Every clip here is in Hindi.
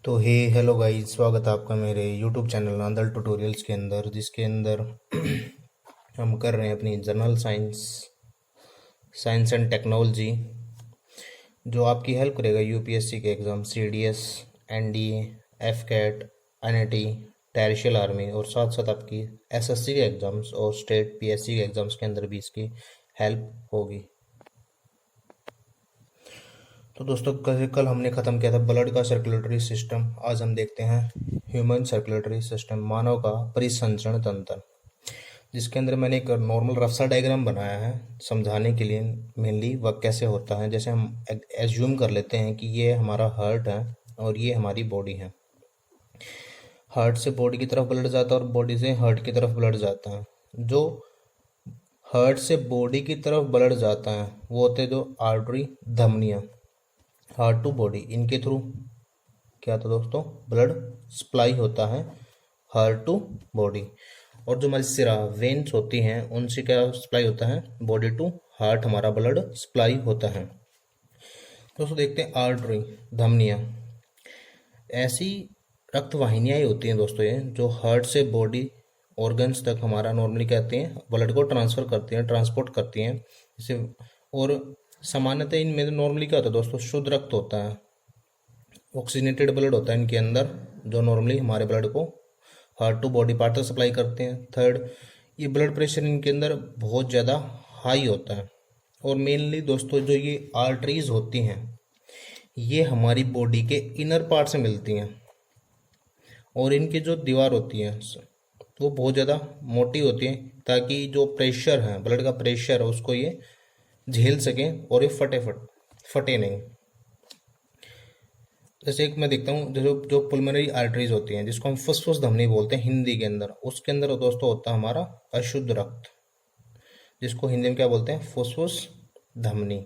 तो हे हेलो गाइस, स्वागत है आपका मेरे यूट्यूब चैनल नांदल ट्यूटोरियल्स के अंदर, जिसके अंदर हम कर रहे हैं अपनी general science science and technology, जो आपकी हेल्प करेगा यूपीएससी के exam CDS, NDA, AFCAT, NIT, territorial army और साथ साथ आपकी एसएससी के एग्ज़ाम्स और स्टेट पीएससी के एग्ज़ाम्स के अंदर भी इसकी हेल्प होगी। तो दोस्तों, कल हमने ख़त्म किया था ब्लड का सर्कुलेटरी सिस्टम। आज हम देखते हैं ह्यूमन सर्कुलेटरी सिस्टम, मानव का परिसंचरण तंत्र, जिसके अंदर मैंने एक नॉर्मल रफ सा डायग्राम बनाया है समझाने के लिए। मेनली वह कैसे होता है, जैसे हम एज्यूम कर लेते हैं कि ये हमारा हार्ट है और ये हमारी बॉडी है। हार्ट से बॉडी की तरफ ब्लड जाता है और बॉडी से हार्ट की तरफ ब्लड जाता है। जो हार्ट से बॉडी की तरफ ब्लड जाता है वो होते हैं जो आर्टरी, धमनियाँ, हार्ट टू बॉडी, इनके थ्रू क्या था दोस्तों, ब्लड सप्लाई होता है हार्ट टू बॉडी। और जो हमारी सिरा वेन्स होती हैं उनसे क्या सप्लाई होता है, बॉडी टू हार्ट हमारा ब्लड सप्लाई होता है। दोस्तों देखते हैं आर्टरी, धमनियाँ, ऐसी रक्त वाहिनियाँ ही होती हैं दोस्तों ये, जो हार्ट से बॉडी ऑर्गन्स तक हमारा नॉर्मली कहते हैं ब्लड को ट्रांसफ़र करती हैं, ट्रांसपोर्ट करती हैं इसे। और सामान्यतः इनमें नॉर्मली क्या होता है दोस्तों, शुद्ध रक्त होता है, ऑक्सीजनेटेड ब्लड होता है इनके अंदर, जो नॉर्मली हमारे ब्लड को हार्ट टू बॉडी पार्ट तक सप्लाई करते हैं। थर्ड, ये ब्लड प्रेशर इनके अंदर बहुत ज़्यादा हाई होता है। और मेनली दोस्तों जो ये आर्टरीज होती हैं ये हमारी बॉडी के इनर पार्ट से मिलती हैं, और इनकी जो दीवार होती है वो बहुत ज़्यादा मोटी होती है, ताकि जो प्रेशर है, ब्लड का प्रेशर है, उसको ये झेल सकें और ये फटे नहीं। जैसे एक मैं देखता हूँ, जो पुल्मोनरी आर्टरीज होती हैं, जिसको हम फुसफुस धमनी बोलते हैं हिंदी के अंदर, उसके अंदर दोस्तों होता है हमारा अशुद्ध रक्त, जिसको हिंदी में क्या बोलते हैं, फुसफुस धमनी।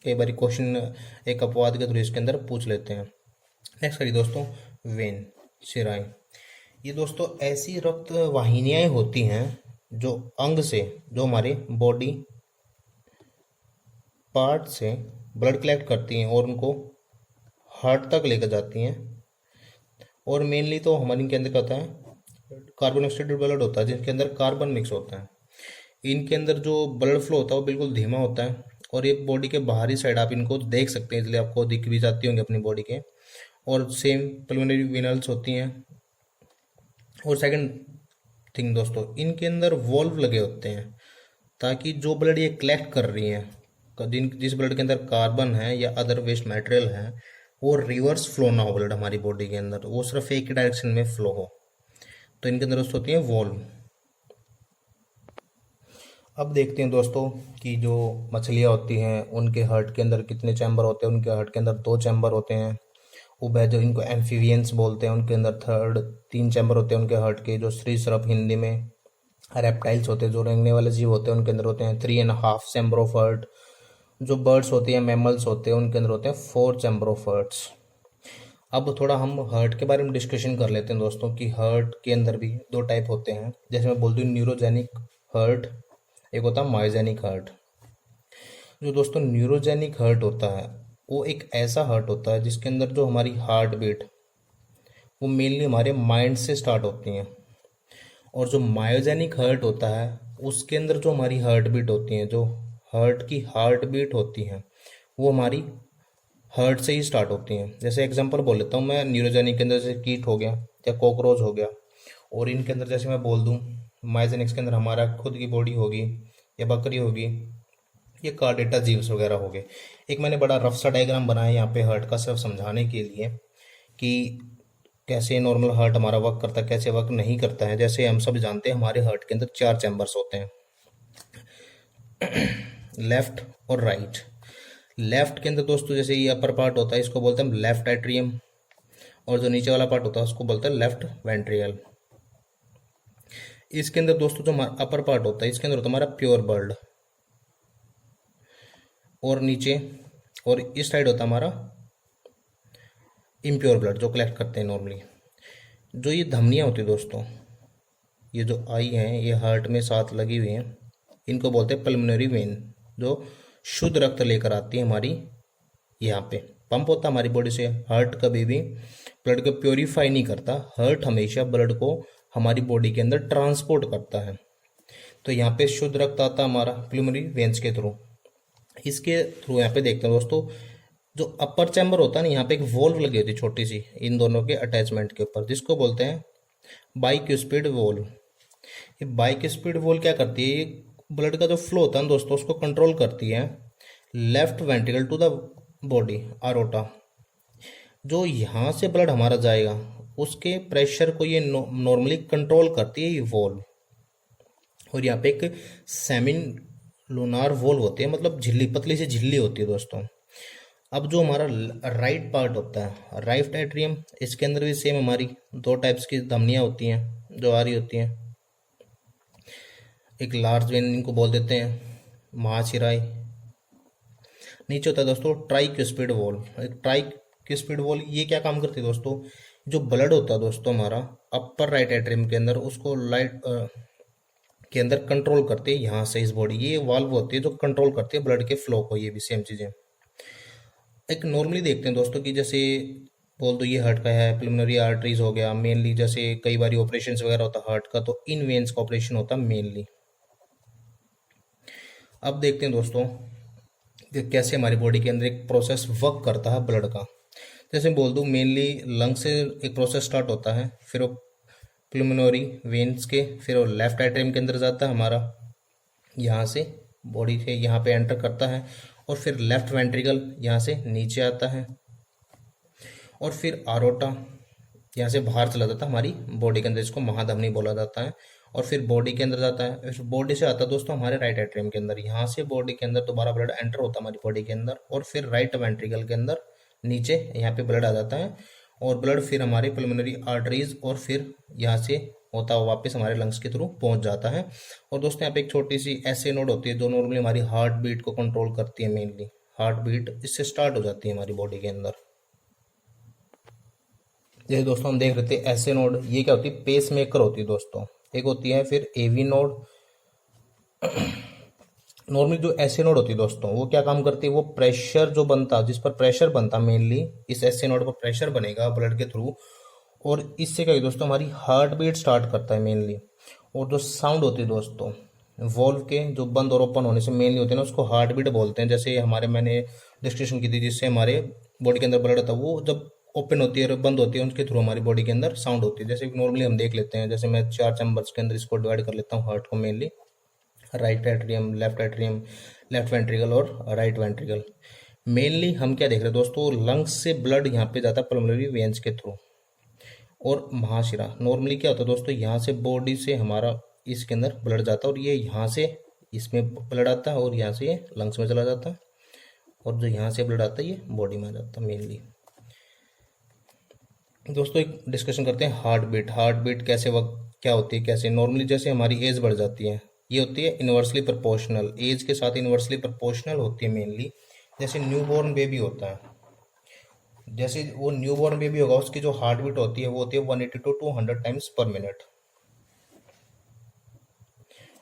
कई बार क्वेश्चन एक अपवाद के थ्रू इसके अंदर पूछ लेते हैं। नेक्स्ट करिए दोस्तों, वेन, शिराएं। ये दोस्तों ऐसी रक्त वाहिनियाँ होती हैं जो अंग से, जो हमारे बॉडी पार्ट से ब्लड कलेक्ट करती हैं और उनको हार्ट तक लेकर जाती हैं। और मेनली तो हमारे इनके अंदर क्या होता है, कार्बन ऑक्सीडेड ब्लड होता है, जिसके अंदर कार्बन मिक्स होता है। इनके अंदर जो ब्लड फ्लो होता है वो बिल्कुल धीमा होता है, और ये बॉडी के बाहरी साइड आप इनको देख सकते हैं, इसलिए आपको दिख भी जाती होंगी अपनी बॉडी के। और सेम पल्मोनरी वेनल्स होती हैं। और सेकंड थिंग दोस्तों, इनके अंदर वॉल्व लगे होते हैं, ताकि जो ब्लड ये कलेक्ट कर रही हैं, जिस ब्लड के अंदर कार्बन है या अदर वेस्ट मटेरियल है, वो रिवर्स फ्लो ना हो ब्लड हमारी बॉडी के अंदर, वो सिर्फ एक ही डायरेक्शन में फ्लो हो। तो इनके अंदर दोस्तों होती है वॉल्व। अब देखते हैं दोस्तों कि जो मछलियाँ होती हैं उनके हार्ट के अंदर कितने चैम्बर होते हैं। उनके हार्ट के अंदर 2 चैम्बर होते हैं। उभय, जो इनको एम्फीबियंस बोलते हैं, उनके अंदर 3 चैम्बर होते हैं उनके हार्ट के। जो सरीसृप हिंदी में रेप्टाइल्स होते हैं, जो रेंगने वाले जीव होते हैं, उनके अंदर होते हैं 3.5 चैम्बर ऑफ हार्ट। जो बर्ड्स होती हैं, मैमल्स होते हैं, उनके अंदर होते हैं 4 चैम्बर ऑफ हार्ट्स। अब थोड़ा हम हार्ट के बारे में डिस्कशन कर लेते हैं दोस्तों, कि हार्ट के अंदर भी 2 टाइप होते हैं। जैसे मैं बोलती हूँ न्यूरोजेनिक हार्ट, एक होता है मायोजेनिक हार्ट। जो दोस्तों न्यूरोजेनिक हार्ट होता है वो एक ऐसा हार्ट होता है जिसके अंदर जो हमारी हार्ट बीट वो मेनली हमारे माइंड से स्टार्ट होती हैं। और जो मायोजेनिक हार्ट होता है उसके अंदर जो हमारी हार्ट बीट होती हैं, जो हार्ट की हार्ट बीट होती हैं, वो हमारी हार्ट से ही स्टार्ट होती हैं। जैसे एग्जांपल बोल लेता हूँ मैं, न्यूरोजेनिक के अंदर जैसे कीट हो गया या कॉकरोच हो गया, और इनके अंदर जैसे मैं बोल दूँ मायोजेनिक्स के अंदर हमारा खुद की बॉडी होगी या बकरी होगी, ये कार्डेटा जीव्स वगैरह हो गए। एक मैंने बड़ा रफ सा डायग्राम बनाया यहाँ पे हार्ट का, सिर्फ समझाने के लिए कि कैसे नॉर्मल हार्ट हमारा वर्क करता है, कैसे वर्क नहीं करता है। जैसे हम सब जानते हैं हमारे हार्ट के अंदर 4 चैम्बर्स होते हैं, लेफ्ट और राइट। लेफ्ट के अंदर दोस्तों जैसे ये अपर पार्ट होता है, इसको बोलते हैं लेफ्ट एट्रियम, और जो नीचे वाला पार्ट होता है उसको बोलते हैं लेफ्ट वेंट्रियल। इसके अंदर दोस्तों जो अपर पार्ट होता है, इसके अंदर होता है हमारा प्योर ब्लड, और नीचे और इस साइड होता है हमारा इम्प्योर ब्लड, जो कलेक्ट करते हैं नॉर्मली। जो ये धमनियाँ होती है दोस्तों, ये जो आई हैं, ये हार्ट में साथ लगी हुई हैं, इनको बोलते हैं पल्मोनरी वेन, जो शुद्ध रक्त लेकर आती है हमारी यहाँ पे पंप होता है हमारी बॉडी से। हार्ट कभी भी ब्लड को प्योरीफाई नहीं करता, हार्ट हमेशा ब्लड को हमारी बॉडी के अंदर ट्रांसपोर्ट करता है। तो यहाँ पे शुद्ध रक्त आता है हमारा प्लूमरी वेंस के थ्रू। इसके थ्रू यहाँ पे देखते हैं दोस्तों, जो अपर चैम्बर होता है ना, यहाँ पे एक वॉल्व लगी होती है छोटी सी इन दोनों के अटैचमेंट के ऊपर, जिसको बोलते हैं बाइक्यूस्पिड वॉल्व। ये बाइक्यूस्पिड वॉल्व क्या करती है, ब्लड का जो फ्लो होता है दोस्तों उसको कंट्रोल करती है left ventricle to the body aorta. जो यहाँ से ब्लड हमारा जाएगा उसके प्रेशर को ये नॉर्मली कंट्रोल करती है ये वॉल्व। और यहाँ पे एक सेमिन लूनार वॉल्व होती है, मतलब झिल्ली, पतली सी झिल्ली होती है दोस्तों। अब जो हमारा राइट पार्ट होता है राइट एट्रियम, इसके अंदर भी सेम हमारी दो टाइप्स की धमनियाँ होती हैं जो आ रही होती हैं। एक लार्ज वेन इनको बोल देते हैं महाशिराई। नीचे होता है दोस्तों ट्राइक्यूस्पिड वॉल्व। एक ट्राइक्यूस्पिड वॉल्व ये क्या काम करती है दोस्तों, जो ब्लड होता है दोस्तों हमारा अपर राइट एट्रियम के अंदर, उसको लाइट के अंदर कंट्रोल करती है यहाँ से इस बॉडी। ये वाल्व होती है जो कंट्रोल करती है ब्लड के फ्लो को। ये भी सेम चीज़ें एक नॉर्मली देखते हैं दोस्तों कि जैसे बोल दो ये हार्ट का है, प्लुमिनरी आर्टरीज हो गया मेनली, जैसे कई बार ऑपरेशन वगैरह होता है हार्ट का तो इन वेन्स का ऑपरेशन होता है मेनली। अब देखते हैं दोस्तों कि कैसे हमारी बॉडी के अंदर एक प्रोसेस वर्क करता है ब्लड का। जैसे बोल दूँ मेनली लंग से एक प्रोसेस स्टार्ट होता है, फिर वो प्लुमिनरी वेन्स के, फिर वो लेफ्ट एट्रियम के अंदर जाता है हमारा, यहाँ से बॉडी से यहाँ पे एंटर करता है, और फिर लेफ्ट वेंट्रिकल यहाँ से नीचे आता है, और फिर आरोटा यहाँ से बाहर चला जाता है हमारी बॉडी के अंदर, इसको महाधमनी बोला जाता है, और फिर बॉडी के अंदर जाता है। फिर बॉडी से आता है दोस्तों हमारे राइट एट्रियम के अंदर, यहाँ से बॉडी के अंदर दोबारा ब्लड एंटर होता है हमारी बॉडी के अंदर, और फिर राइट वेंट्रिकल के अंदर नीचे यहाँ पे ब्लड आ जाता है, और ब्लड फिर हमारे पल्मोनरी आर्टरीज और फिर यहाँ से होता हुआ वापस हमारे लंग्स के थ्रू पहुँच जाता है। और दोस्तों यहाँ पे एक छोटी सी ऐसे नोड होती है जो नॉर्मली हमारी हार्ट बीट को कंट्रोल करती है। मेनली हार्ट बीट इससे स्टार्ट हो जाती है हमारी बॉडी के अंदर। जैसे दोस्तों हम देख रहे थे ऐसे नोड, ये क्या होती है, पेस मेकर होती है दोस्तों। एक होती है फिर एवी नोड। नॉर्मली जो ऐसे नोड होती है दोस्तों वो क्या काम करती है, वो प्रेशर जो बनता, जिस पर प्रेशर बनता मेनली इस ऐसे नोड पर प्रेशर बनेगा ब्लड के थ्रू, और इससे क्या है दोस्तों हमारी हार्ट बीट स्टार्ट करता है मेनली। और जो साउंड होती है दोस्तों वॉल्व के जो बंद और ओपन होने से मेनली होते हैं ना, उसको हार्ट बीट बोलते हैं। जैसे हमारे मैंने डिस्कशन की थी जिससे हमारे बॉडी के अंदर ब्लड होता है वो जब ओपन होती है और बंद होती है उनके थ्रू हमारी बॉडी के अंदर साउंड होती है। जैसे नॉर्मली हम देख लेते हैं, जैसे मैं 4 चैम्बर्स के अंदर इसको डिवाइड कर लेता हूँ हार्ट को mainly, right atrium, left ventricle और राइट वेंट्रिकल। मेनली हम क्या देख रहे हैं दोस्तों, लंग्स से ब्लड यहाँ पे जाता है पल्मोनरी वेन्स के थ्रू। और महाशिरा नॉर्मली क्या होता है दोस्तों, यहाँ से बॉडी से हमारा इसके अंदर ब्लड जाता है और ये यहाँ से इसमें ब्लड आता है और यहाँ से ये लंग्स में चला जाता है, और जो यहाँ से ब्लड आता है ये बॉडी में आ जाता है मेनली। दोस्तों एक डिस्कशन करते हैं हार्ट बीट। हार्ट बीट कैसे वक्त क्या होती है, कैसे नॉर्मली जैसे हमारी एज बढ़ जाती है ये होती है इन्वर्सली प्रोपोर्शनल, एज के साथ इन्वर्सली प्रोपोर्शनल होती है मेनली। जैसे न्यूबॉर्न बेबी होता है, जैसे वो न्यूबॉर्न बेबी होगा उसकी जो हार्ट बीट होती है वो होती है 180 to 200 टाइम्स पर मिनट।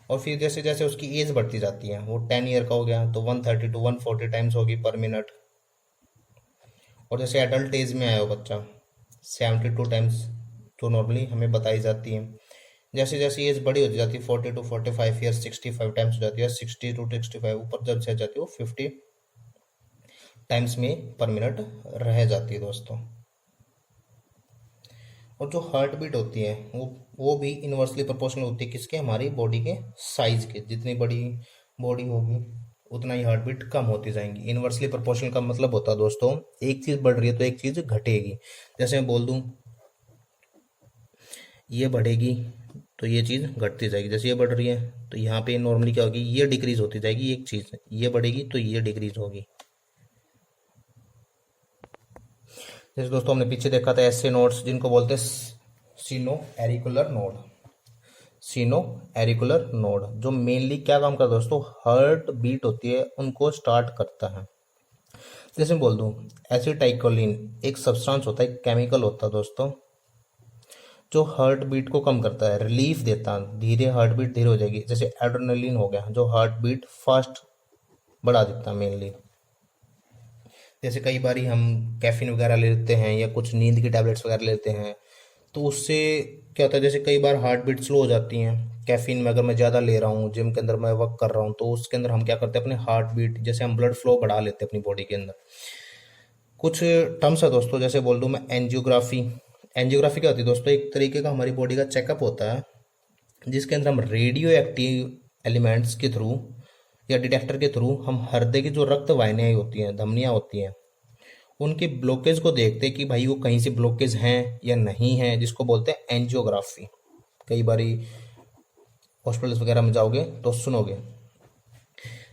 और फिर जैसे जैसे उसकी एज बढ़ती जाती है, वो 10 ईयर का हो गया तो 130 to 140 टाइम्स होगी पर मिनट। और जैसे एडल्ट एज में आया हो बच्चा 72 टाइम्स जो नॉर्मली हमें बताई जाती है। जैसे जैसे एज बड़ी होती जाती है 40 to 45 ईयर 65 टाइम्स हो जाती है, 60 to 65 ऊपर जब से जाती है वो 50 टाइम्स में पर मिनट रह जाती है दोस्तों। और जो हार्ट बीट होती है वो भी इन्वर्सली प्रोपोर्शनल होती है किसके, हमारी बॉडी के साइज के। जितनी बड़ी बॉडी होगी उतना ही हार्ट बीट कम होती जाएंगी। इन्वर्सली प्रोपोर्शनल का मतलब होता है दोस्तों एक चीज़ बढ़ रही है तो एक चीज़ घटेगी। जैसे मैं बोल दूं ये बढ़ेगी तो ये चीज़ घटती जाएगी, जैसे ये बढ़ रही है तो यहाँ पे नॉर्मली क्या होगी, ये डिक्रीज होती जाएगी एक चीज़, ये बढ़ेगी तो ये डिक्रीज होगी। जैसे दोस्तों हमने पीछे देखा था ऐसे नोड्स जिनको बोलते हैं सीनो एरिकुलर नोड। सीनो एरिकुलर नोड जो मेनली क्या काम करता है दोस्तों, हार्ट बीट होती है उनको स्टार्ट करता है। जैसे बोल दूं एसिटाइकोलिन एक सब्सटेंस होता है, एक केमिकल होता है दोस्तों जो हार्ट बीट को कम करता है, रिलीफ देता है, धीरे हार्ट बीट धीरे हो जाएगी। जैसे एड्रेनलिन हो गया जो हार्ट बीट फास्ट बढ़ा देता है मेनली। जैसे कई बार हम कैफीन वगैरह लेते हैं या कुछ नींद की टैबलेट्स वगैरह लेते हैं, तो उससे क्या होता है, जैसे कई बार हार्ट बीट स्लो हो जाती हैं। कैफीन में अगर मैं ज़्यादा ले रहा हूँ, जिम के अंदर मैं वर्क कर रहा हूँ, तो उसके अंदर हम क्या करते हैं, अपने हार्ट बीट जैसे हम ब्लड फ्लो बढ़ा लेते हैं अपनी बॉडी के अंदर। कुछ टर्म्स है दोस्तों, जैसे बोल दूँ मैं एंजियोग्राफी। एंजियोग्राफी क्या होती है दोस्तों, एक तरीके का हमारी बॉडी का चेकअप होता है, जिसके अंदर हम रेडियो एक्टिव एलिमेंट्स के थ्रू या डिटेक्टर के थ्रू हम हृदय की जो रक्त वाहिनियाँ होती हैं, धमनियाँ होती हैं, उनके ब्लॉकेज को देखते हैं कि भाई वो कहीं से ब्लॉकेज हैं या नहीं है, जिसको बोलते हैं एंजियोग्राफी। कई बारी हॉस्पिटल्स वगैरह में जाओगे तो सुनोगे।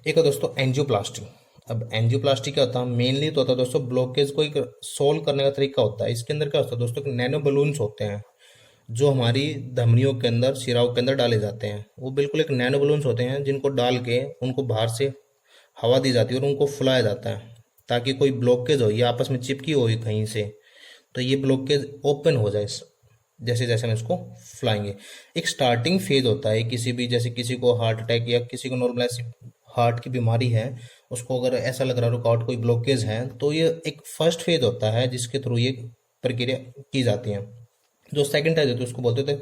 एक है दोस्तों एंजियोप्लास्टी। अब एंजियोप्लास्टी क्या होता है, मेनली तो होता है दोस्तों ब्लॉकेज को एक सोल्व करने का तरीका होता है। इसके अंदर क्या होता है दोस्तों, नैनो बलून्स होते हैं जो हमारी धमनियों के अंदर, शिराओं के अंदर डाले जाते हैं। वो बिल्कुल एक नैनो बलून्स होते हैं जिनको डाल के उनको बाहर से हवा दी जाती है और उनको फुलाया जाता है, ताकि कोई ब्लॉकेज हो या आपस में चिपकी हो कहीं से, तो ये ब्लॉकेज ओपन हो जाए जैसे जैसे हम इसको फुलाएंगे। एक स्टार्टिंग फेज होता है किसी भी, जैसे किसी को हार्ट अटैक या किसी को नॉर्मल ऐसी हार्ट की बीमारी है, उसको अगर ऐसा लग रहा है रुकावट कोई ब्लॉकेज है, तो ये एक फर्स्ट फेज होता है जिसके थ्रू ये प्रक्रिया की जाती है। जो सेकंड फेज होती है उसको बोलते थे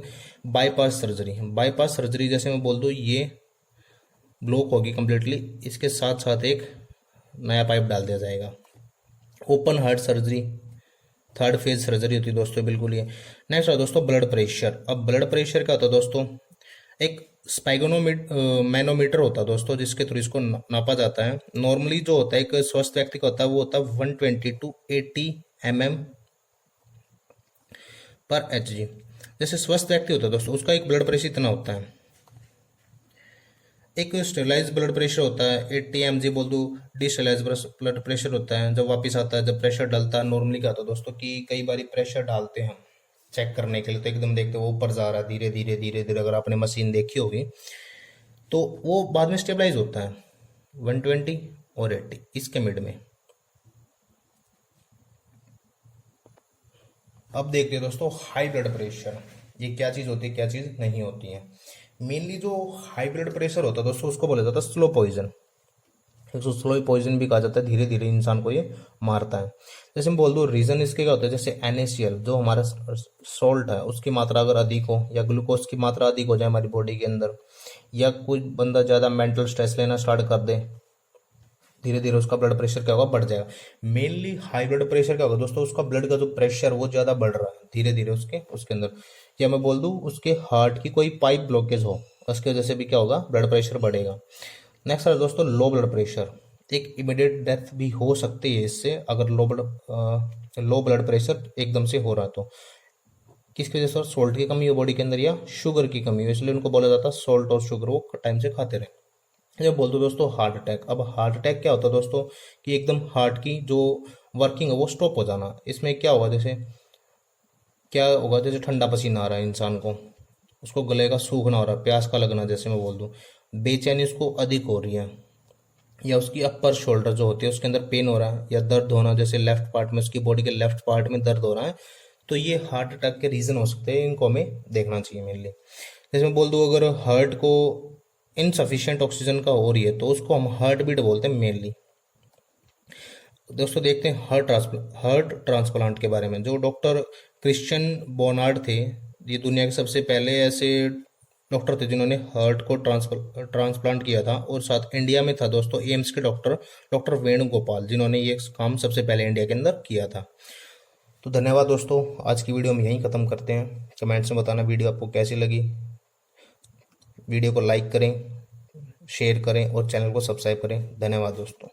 बाईपास सर्जरी। बाईपास सर्जरी जैसे मैं बोल दूँ, ये ब्लॉक होगी कम्प्लीटली, इसके साथ साथ एक नया पाइप डाल दिया जाएगा। Open heart surgery third phase surgery होती है दोस्तों, बिल्कुल ये। नेक्स्ट है दोस्तों ब्लड प्रेशर। अब ब्लड प्रेशर क्या होता है दोस्तों, एक मैनोमीटर होता है दोस्तों, जिसके थ्रू इसको नापा जाता है। नॉर्मली जो होता है एक स्वस्थ व्यक्ति का होता है वो होता है 120 to 80 mm पर HG। जैसे स्वस्थ व्यक्ति होता है दोस्तों, उसका एक ब्लड प्रेशर इतना होता है। एक स्टेलाइज ब्लड प्रेशर होता है 80 mg बोल दो। डिस्टेलाइज ब्लड प्रेशर होता है जब वापस आता है, जब प्रेशर डलता है। नॉर्मली क्या होता है दोस्तों कि कई बार प्रेशर डालते हैं हम चेक करने के लिए, तो एकदम देखते हैं वो ऊपर जा रहा है धीरे धीरे धीरे धीरे, अगर आपने मशीन देखी होगी तो वो बाद में स्टेबलाइज होता है 120 और 80 इसके मिड में। अब देखते हैं दोस्तों हाई ब्लड प्रेशर, ये क्या चीज़ होती है क्या चीज़ नहीं होती है। मेनली जो हाई ब्लड प्रेशर होता है दोस्तों उसको बोला जाता है स्लो पॉइजन। इसको स्लो पॉइजन भी कहा जाता है, धीरे धीरे इंसान को ये मारता है। जैसे मैं बोल दूँ रीज़न इसके क्या होता है, जैसे NaCl जो हमारा सॉल्ट है उसकी मात्रा अगर अधिक हो, या ग्लूकोज की मात्रा अधिक हो जाए हमारी बॉडी के अंदर, या कोई बंदा ज़्यादा मेंटल स्ट्रेस लेना स्टार्ट कर दे, धीरे धीरे उसका ब्लड प्रेशर क्या होगा, बढ़ जाएगा। मेनली हाई ब्लड प्रेशर क्या होगा दोस्तों, उसका ब्लड का जो प्रेशर वो ज़्यादा बढ़ रहा है धीरे धीरे उसके अंदर, या मैं बोल दूँ उसके हार्ट की कोई पाइप ब्लॉकेज हो, उसकी वजह से भी क्या होगा, ब्लड प्रेशर बढ़ेगा। नेक्स्ट है दोस्तों लो ब्लड प्रेशर। एक इमीडिएट डेथ भी हो सकती है इससे, अगर लो ब्लड प्रेशर एकदम से हो रहा तो। किसकी वजह से, सोल्ट की कमी हो बॉडी के अंदर या शुगर की कमी हो, इसलिए उनको बोला जाता है सोल्ट और शुगर वो टाइम से खाते रहे। जब बोल दो दोस्तों हार्ट अटैक। अब हार्ट अटैक क्या होता है दोस्तों कि एकदम हार्ट की जो वर्किंग है वो स्टॉप हो जाना। इसमें क्या होगा, जैसे ठंडा पसीना आ रहा है इंसान को, उसको गले का सूखना हो रहा है, प्यास का लगना, जैसे मैं बोल दूँ बेचैनी उसको अधिक हो रही है, या उसकी अपर शोल्डर जो होती है उसके अंदर पेन हो रहा है, या दर्द होना, जैसे लेफ्ट पार्ट में उसकी बॉडी के लेफ्ट पार्ट में दर्द हो रहा है, तो ये हार्ट अटैक के रीज़न हो सकते हैं। इनको हमें देखना चाहिए मेनली। जैसे मैं बोल दूँ अगर हार्ट को इनसफिशिएंट ऑक्सीजन का हो रही है तो उसको हम हार्ट बीट बोलते हैं मेनली। दोस्तों देखते हैं हार्ट ट्रांसप्लांट के बारे में। जो डॉक्टर क्रिश्चियन बोनार्ड थे, ये दुनिया के सबसे पहले ऐसे डॉक्टर थे जिन्होंने हार्ट को ट्रांसप्लांट किया था। और साथ इंडिया में था दोस्तों एम्स के डॉक्टर वेणुगोपाल, जिन्होंने ये काम सबसे पहले इंडिया के अंदर किया था। तो धन्यवाद दोस्तों, आज की वीडियो हम यहीं ख़त्म करते हैं। कमेंट्स में बताना वीडियो आपको कैसी लगी। वीडियो को लाइक करें, शेयर करें और चैनल को सब्सक्राइब करें। धन्यवाद दोस्तों।